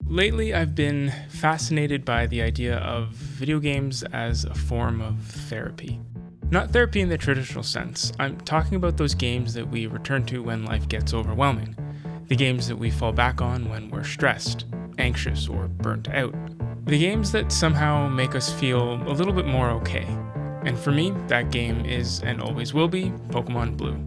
Lately, I've been fascinated by the idea of video games as a form of therapy. Not therapy in the traditional sense. I'm talking about those games that we return to when life gets overwhelming. The games that we fall back on when we're stressed, anxious, or burnt out. The games that somehow make us feel a little bit more okay. And for me, that game is, and always will be, Pokémon Blue.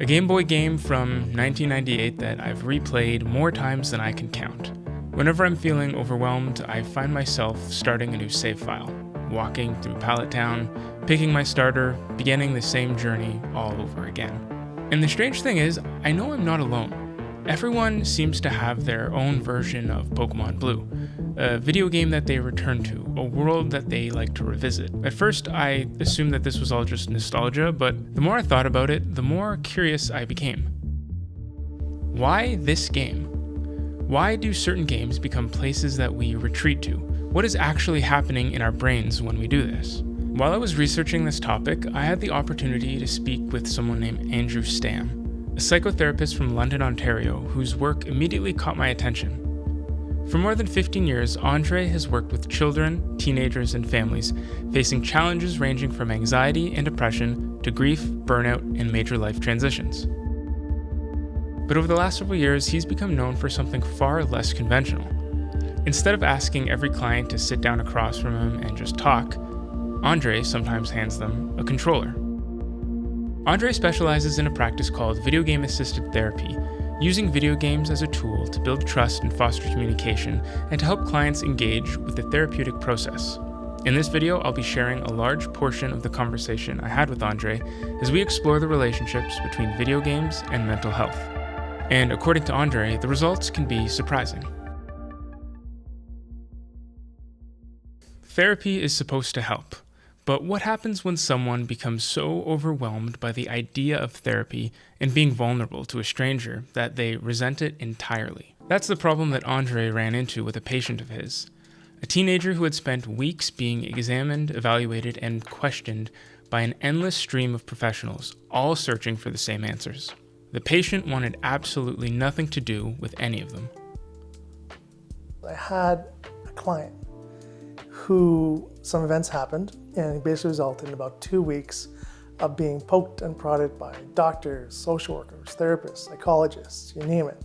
A Game Boy game from 1998 that I've replayed more times than I can count. Whenever I'm feeling overwhelmed, I find myself starting a new save file, walking through Pallet Town, picking my starter, beginning the same journey all over again. And the strange thing is, I know I'm not alone. Everyone seems to have their own version of Pokémon Blue, a video game that they return to, a world that they like to revisit. At first, I assumed that this was all just nostalgia, but the more I thought about it, the more curious I became. Why this game? Why do certain games become places that we retreat to? What is actually happening in our brains when we do this? While I was researching this topic, I had the opportunity to speak with someone named Andre Stam, a psychotherapist from London, Ontario, whose work immediately caught my attention. For more than 15 years, Andre has worked with children, teenagers, and families facing challenges ranging from anxiety and depression to grief, burnout, and major life transitions. But over the last several years, he's become known for something far less conventional. Instead of asking every client to sit down across from him and just talk, Andre sometimes hands them a controller. Andre specializes in a practice called video game assisted therapy, using video games as a tool to build trust and foster communication and to help clients engage with the therapeutic process. In this video, I'll be sharing a large portion of the conversation I had with Andre as we explore the relationships between video games and mental health. And according to Andre, the results can be surprising. Therapy is supposed to help, but what happens when someone becomes so overwhelmed by the idea of therapy and being vulnerable to a stranger that they resent it entirely? That's the problem that Andre ran into with a patient of his, a teenager who had spent weeks being examined, evaluated, and questioned by an endless stream of professionals, all searching for the same answers. The patient wanted absolutely nothing to do with any of them. I had a client who some events happened, and it basically resulted in about 2 weeks of being poked and prodded by doctors, social workers, therapists, psychologists, you name it,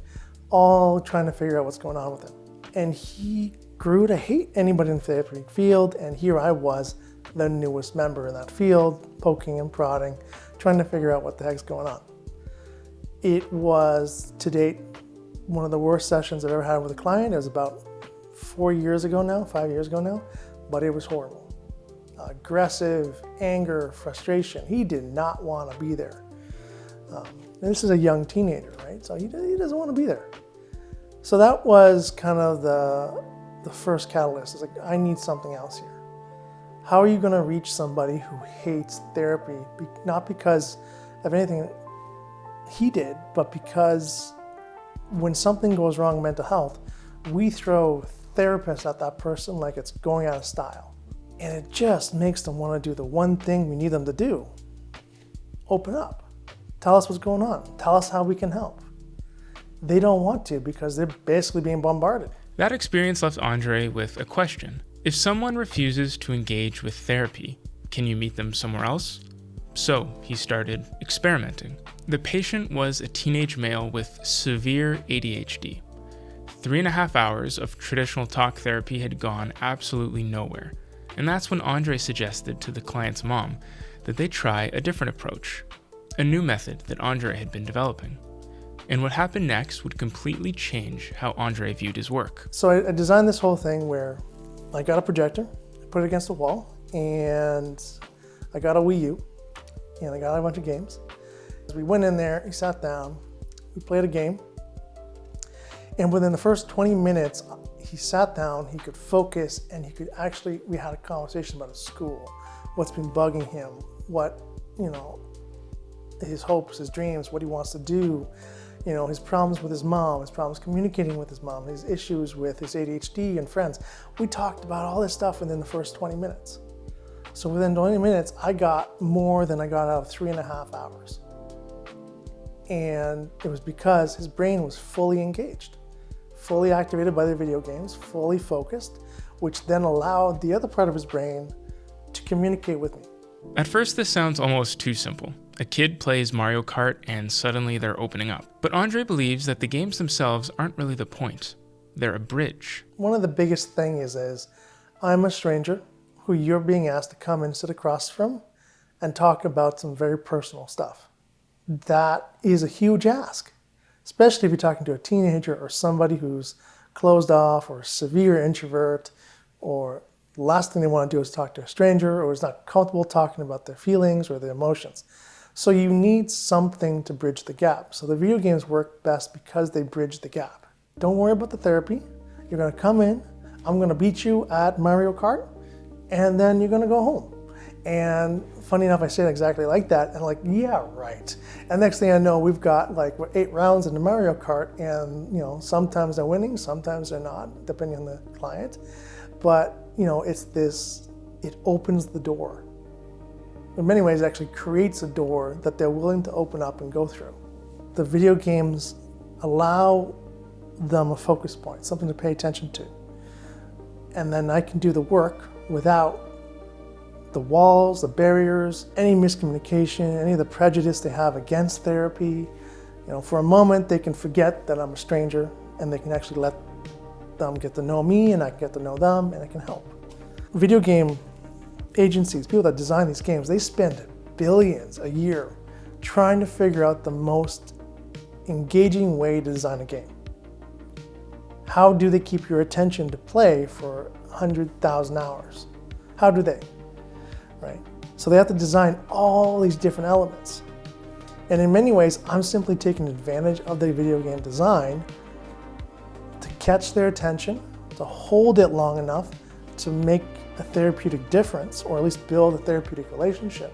all trying to figure out what's going on with him. And he grew to hate anybody in the therapeutic field, and here I was, the newest member in that field, poking and prodding, trying to figure out what the heck's going on. It was, to date, one of the worst sessions I've ever had with a client. It was about 5 years ago now, but it was horrible. Aggressive, anger, frustration. He did not want to be there. And this is a young teenager, right? So he doesn't want to be there. So that was kind of the first catalyst. It's like, I need something else here. How are you going to reach somebody who hates therapy? Not because of anything he did, but because when something goes wrong in mental health, we throw therapists at that person like it's going out of style. And it just makes them want to do the one thing we need them to do. Open up. Tell us what's going on. Tell us how we can help. They don't want to because they're basically being bombarded. That experience left Andre with a question. If someone refuses to engage with therapy, can you meet them somewhere else? So he started experimenting. The patient was a teenage male with severe ADHD. 3.5 hours of traditional talk therapy had gone absolutely nowhere. And that's when Andre suggested to the client's mom that they try a different approach, a new method that Andre had been developing. And what happened next would completely change how Andre viewed his work. So I designed this whole thing where I got a projector, I put it against the wall, and I got a Wii U, and I got a bunch of games. We went in there, he sat down, we played a game, and within the first 20 minutes, he sat down, he could focus, and we had a conversation about his school, what's been bugging him, what, his hopes, his dreams, what he wants to do, his problems with his mom, his problems communicating with his mom, his issues with his ADHD and friends. We talked about all this stuff within the first 20 minutes. So within 20 minutes, I got more than I got out of 3.5 hours. And it was because his brain was fully engaged, fully activated by the video games, fully focused, which then allowed the other part of his brain to communicate with me. At first, this sounds almost too simple. A kid plays Mario Kart and suddenly they're opening up. But Andre believes that the games themselves aren't really the point. They're a bridge. One of the biggest things is I'm a stranger who you're being asked to come and sit across from and talk about some very personal stuff. That is a huge ask, especially if you're talking to a teenager or somebody who's closed off or a severe introvert, or the last thing they want to do is talk to a stranger or is not comfortable talking about their feelings or their emotions. So you need something to bridge the gap. So the video games work best because they bridge the gap. Don't worry about the therapy. You're going to come in, I'm going to beat you at Mario Kart, and then you're going to go home. And funny enough, I say it exactly like that, and like, yeah, right. And next thing I know, we've got like 8 rounds in the Mario Kart, and sometimes they're winning, sometimes they're not, depending on the client. But it opens the door. In many ways, it actually creates a door that they're willing to open up and go through. The video games allow them a focus point, something to pay attention to. And then I can do the work without the walls, the barriers, any miscommunication, any of the prejudice they have against therapy. For a moment, they can forget that I'm a stranger and they can actually let them get to know me and I can get to know them and I can help. Video game agencies, people that design these games, they spend billions a year trying to figure out the most engaging way to design a game. How do they keep your attention to play for 100,000 hours? How do they? Right? So they have to design all these different elements. And in many ways, I'm simply taking advantage of the video game design to catch their attention, to hold it long enough to make a therapeutic difference, or at least build a therapeutic relationship,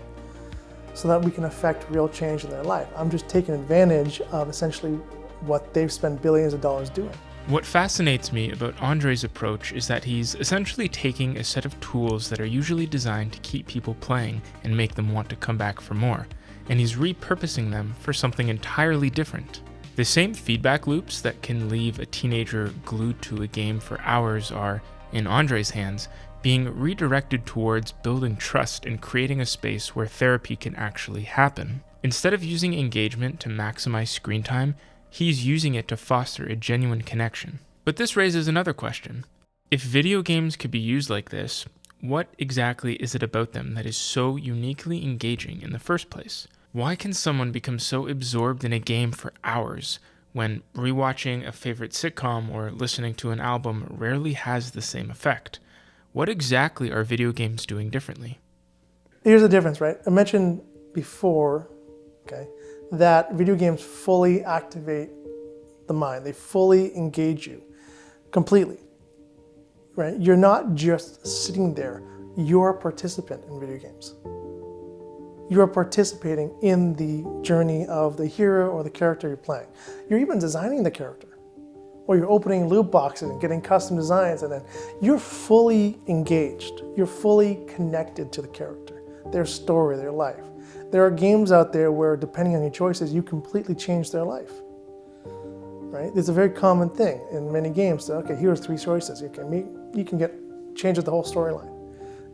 so that we can affect real change in their life. I'm just taking advantage of essentially what they've spent billions of dollars doing. What fascinates me about Andre's approach is that he's essentially taking a set of tools that are usually designed to keep people playing and make them want to come back for more, and he's repurposing them for something entirely different. The same feedback loops that can leave a teenager glued to a game for hours are, in Andre's hands, being redirected towards building trust and creating a space where therapy can actually happen. Instead of using engagement to maximize screen time, he's using it to foster a genuine connection. But this raises another question. If video games could be used like this, what exactly is it about them that is so uniquely engaging in the first place? Why can someone become so absorbed in a game for hours when rewatching a favorite sitcom or listening to an album rarely has the same effect? What exactly are video games doing differently? Here's the difference, right? I mentioned before, that video games fully activate the mind. They fully engage you completely, right? You're not just sitting there. You're a participant in video games. You're participating in the journey of the hero or the character you're playing. You're even designing the character. Or you're opening loot boxes and getting custom designs, and then you're fully engaged. You're fully connected to the character, their story, their life. There are games out there where, depending on your choices, you completely change their life, right? It's a very common thing in many games. So, here's 3 choices. You can change the whole storyline.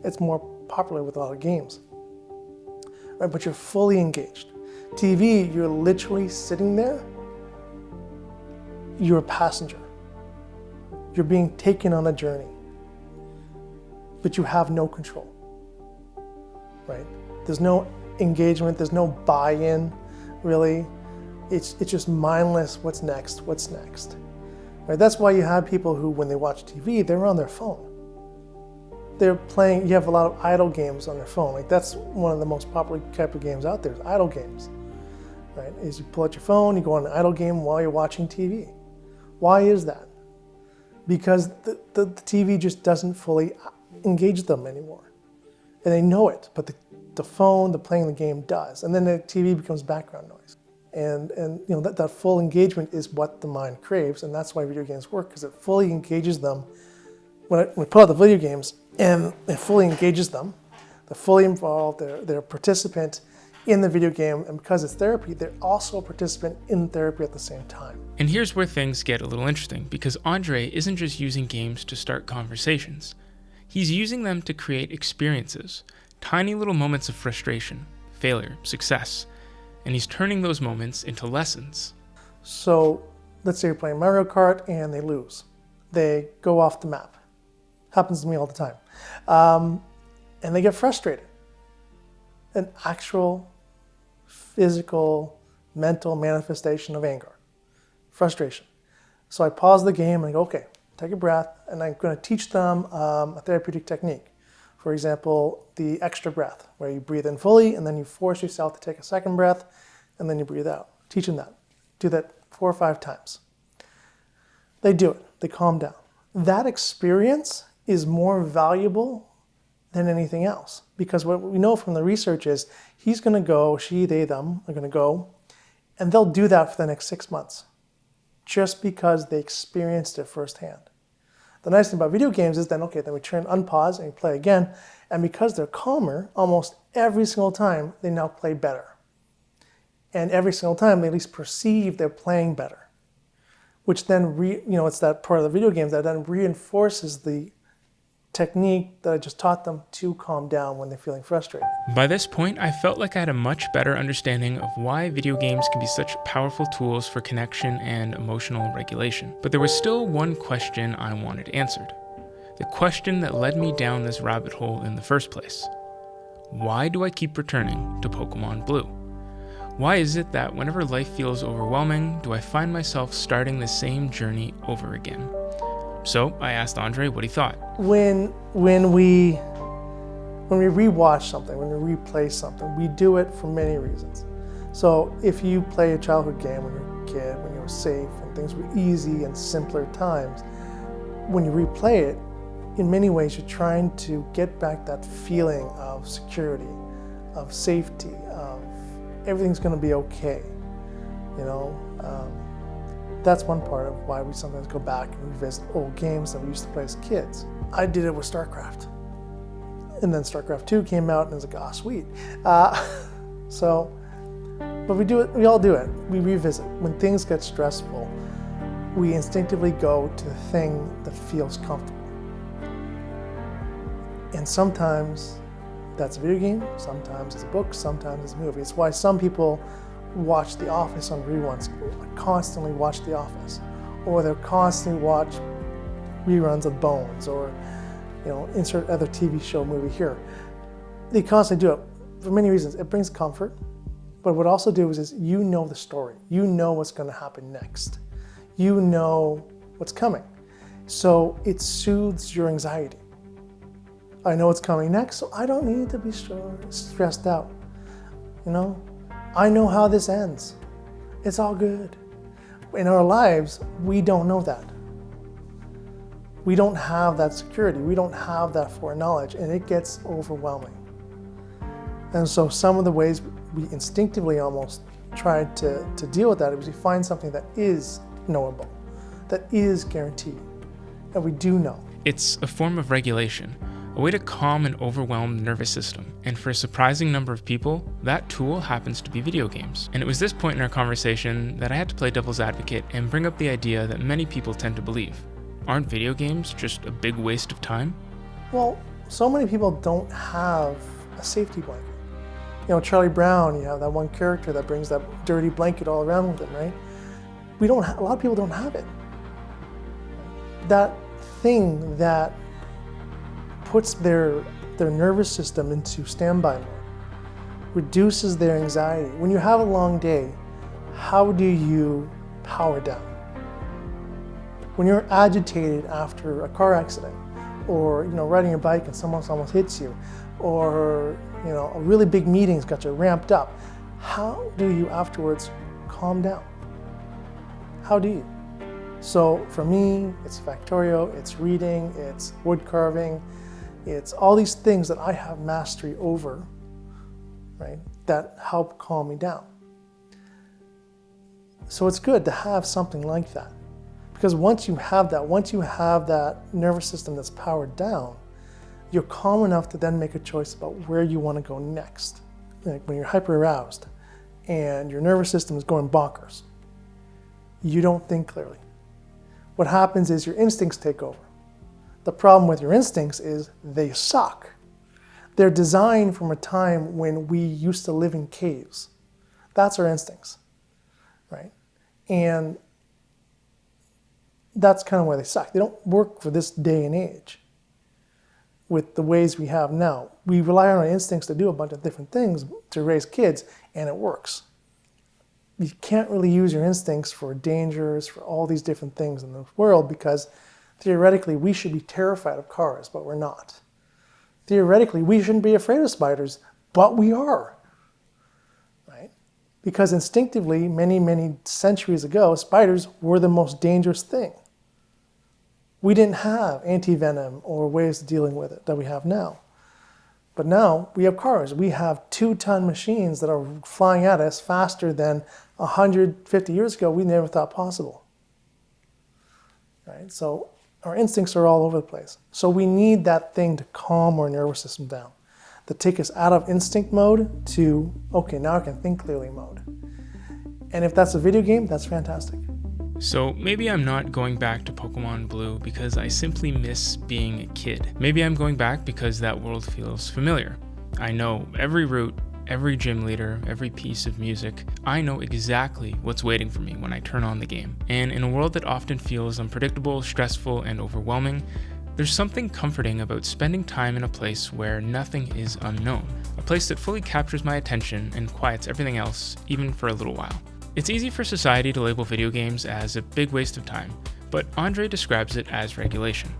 It's more popular with a lot of games, right? But you're fully engaged. TV, you're literally sitting there. You're a passenger. You're being taken on a journey, but you have no control, right? There's no engagement, there's no buy-in, really. It's just mindless, what's next, right? That's why you have people who, when they watch TV, they're on their phone. They're playing, you have a lot of idle games on their phone. Like, that's one of the most popular type of games out there, is idle games, right? Is you pull out your phone, you go on an idle game while you're watching TV. Why is that? Because the TV just doesn't fully engage them anymore. And they know it, but the phone, the playing the game does. And then the TV becomes background noise. And that full engagement is what the mind craves, and that's why video games work, because it fully engages them. When we pull out the video games and it fully engages them, they're fully involved, they're a participant in the video game, and because it's therapy, they're also a participant in therapy at the same time. And here's where things get a little interesting, because Andre isn't just using games to start conversations. He's using them to create experiences, tiny little moments of frustration, failure, success, and he's turning those moments into lessons. So let's say you're playing Mario Kart and they lose. They go off the map. Happens to me all the time. And they get frustrated. An actual physical, mental manifestation of anger, frustration. So I pause the game and I go, okay, take a breath, and I'm going to teach them a therapeutic technique. For example, the extra breath, where you breathe in fully and then you force yourself to take a second breath and then you breathe out. Teach them that. Do that 4 or 5 times. They do it. They calm down. That experience is more valuable than anything else, because what we know from the research is he's going to go, she, they, them are going to go, and they'll do that for the next 6 months just because they experienced it firsthand. The nice thing about video games is then, okay, then we unpause and we play again, and because they're calmer, almost every single time they now play better. And every single time they at least perceive they're playing better, which then, it's that part of the video games that then reinforces the technique that I just taught them to calm down when they're feeling frustrated. By this point, I felt like I had a much better understanding of why video games can be such powerful tools for connection and emotional regulation. But there was still one question I wanted answered. The question that led me down this rabbit hole in the first place. Why do I keep returning to Pokémon Blue? Why is it that whenever life feels overwhelming, do I find myself starting the same journey over again? So I asked Andre what he thought. When we rewatch something, when we replay something, we do it for many reasons. So if you play a childhood game when you're a kid, when you were safe and things were easy and simpler times, when you replay it, in many ways you're trying to get back that feeling of security, of safety, of everything's going to be okay. That's one part of why we sometimes go back and revisit old games that we used to play as kids. I did it with StarCraft. And then StarCraft 2 came out and it was like, oh, sweet. But we do it, we all do it. We revisit. When things get stressful, we instinctively go to the thing that feels comfortable. And sometimes that's a video game, sometimes it's a book, sometimes it's a movie. It's why some people watch The Office on reruns, constantly watch The Office, or they'll constantly watch reruns of Bones, or insert other TV show movie here. They constantly do it for many reasons. It brings comfort, but what it also does is you know the story. You know what's going to happen next. You know what's coming. So it soothes your anxiety. I know what's coming next, so I don't need to be stressed out. I know how this ends. It's all good. In our lives, we don't know that. We don't have that security. We don't have that foreknowledge, and it gets overwhelming. And so some of the ways we instinctively almost try to deal with that is we find something that is knowable, that is guaranteed, that we do know. It's a form of regulation, a way to calm an overwhelmed nervous system. And for a surprising number of people, that tool happens to be video games. And it was this point in our conversation that I had to play devil's advocate and bring up the idea that many people tend to believe. Aren't video games just a big waste of time? Well, so many people don't have a safety blanket. Charlie Brown, you have that one character that brings that dirty blanket all around with him, right? A lot of people don't have it. That thing that puts their nervous system into standby mode, reduces their anxiety. When you have a long day, how do you power down? When you're agitated after a car accident, or riding your bike and someone almost hits you, or a really big meeting's got you ramped up, how do you afterwards calm down? How do you? So for me, it's Factorio, it's reading, it's wood carving, it's all these things that I have mastery over, right, that help calm me down. So it's good to have something like that. Because once you have that nervous system that's powered down, you're calm enough to then make a choice about where you want to go next. like when you're hyper aroused and your nervous system is going bonkers, you don't think clearly. What happens is your instincts take over. The problem with your instincts is they suck. They're designed from a time when we used to live in caves. That's our instincts, right? And that's kind of why they suck. They don't work for this day and age with the ways we have now. We rely on our instincts to do a bunch of different things to raise kids, and it works. You can't really use your instincts for dangers, for all these different things in the world, because theoretically we should be terrified of cars, but we're not. Theoretically, we shouldn't be afraid of spiders, but we are, right? Because instinctively, many, many centuries ago, spiders were the most dangerous thing. We didn't have anti-venom or ways of dealing with it that we have now. But now we have cars. We have 2-ton machines that are flying at us faster than 150 years ago we never thought possible, right? So our instincts are all over the place. So we need that thing to calm our nervous system down, to take us out of instinct mode to, okay, now I can think clearly mode. And if that's a video game, that's fantastic. So maybe I'm not going back to Pokémon Blue because I simply miss being a kid. Maybe I'm going back because that world feels familiar. I know every route, every gym leader, every piece of music. I know exactly what's waiting for me when I turn on the game. And in a world that often feels unpredictable, stressful, and overwhelming, there's something comforting about spending time in a place where nothing is unknown. A place that fully captures my attention and quiets everything else, even for a little while. It's easy for society to label video games as a big waste of time, but Andre describes it as regulation,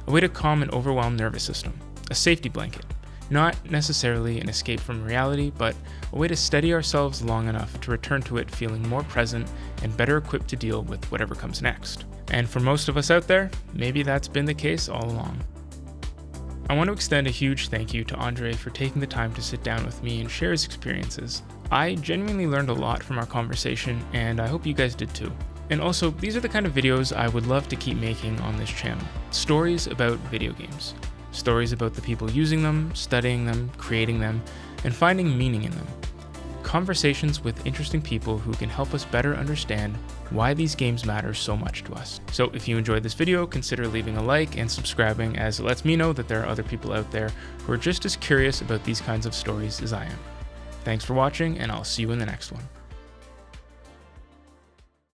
a way to calm an overwhelmed nervous system, a safety blanket. Not necessarily an escape from reality, but a way to steady ourselves long enough to return to it feeling more present and better equipped to deal with whatever comes next. And for most of us out there, maybe that's been the case all along. I want to extend a huge thank you to Andre for taking the time to sit down with me and share his experiences. I genuinely learned a lot from our conversation, and I hope you guys did too. And also, these are the kind of videos I would love to keep making on this channel. Stories about video games. Stories about the people using them, studying them, creating them, and finding meaning in them. Conversations with interesting people who can help us better understand why these games matter so much to us. So if you enjoyed this video, consider leaving a like and subscribing, as it lets me know that there are other people out there who are just as curious about these kinds of stories as I am. Thanks for watching, and I'll see you in the next one.